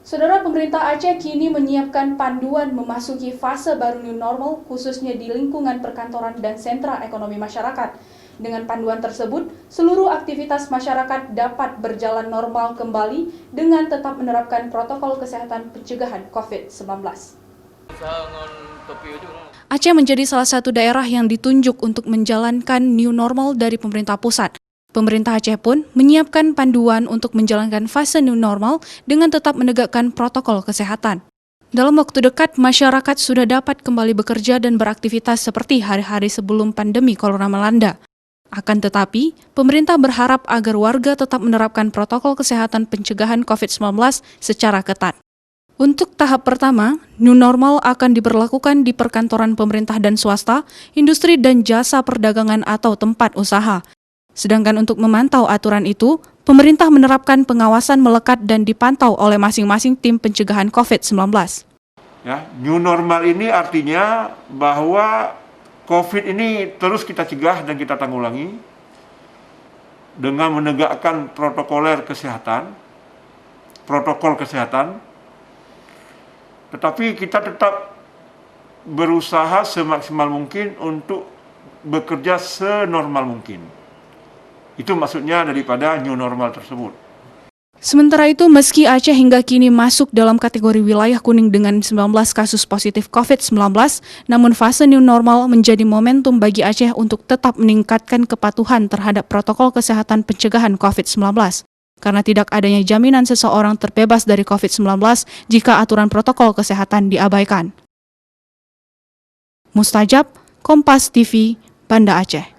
Saudara, pemerintah Aceh kini menyiapkan panduan memasuki fase baru new normal khususnya di lingkungan perkantoran dan sentra ekonomi masyarakat. Dengan panduan tersebut, seluruh aktivitas masyarakat dapat berjalan normal kembali dengan tetap menerapkan protokol kesehatan pencegahan COVID-19. Aceh menjadi salah satu daerah yang ditunjuk untuk menjalankan new normal dari pemerintah pusat. Pemerintah Aceh pun menyiapkan panduan untuk menjalankan fase new normal dengan tetap menegakkan protokol kesehatan. Dalam waktu dekat, masyarakat sudah dapat kembali bekerja dan beraktivitas seperti hari-hari sebelum pandemi corona melanda. Akan tetapi, pemerintah berharap agar warga tetap menerapkan protokol kesehatan pencegahan COVID-19 secara ketat. Untuk tahap pertama, new normal akan diberlakukan di perkantoran pemerintah dan swasta, industri dan jasa perdagangan atau tempat usaha. Sedangkan untuk memantau aturan itu, pemerintah menerapkan pengawasan melekat dan dipantau oleh masing-masing tim pencegahan COVID-19. Ya, new normal ini artinya bahwa COVID ini terus kita cegah dan kita tanggulangi dengan menegakkan protokol kesehatan, tetapi kita tetap berusaha semaksimal mungkin untuk bekerja senormal mungkin. Itu maksudnya daripada new normal tersebut. Sementara itu, meski Aceh hingga kini masuk dalam kategori wilayah kuning dengan 19 kasus positif COVID-19, namun fase new normal menjadi momentum bagi Aceh untuk tetap meningkatkan kepatuhan terhadap protokol kesehatan pencegahan COVID-19. Karena tidak adanya jaminan seseorang terbebas dari COVID-19 jika aturan protokol kesehatan diabaikan. Mustajab, Kompas TV, Banda Aceh.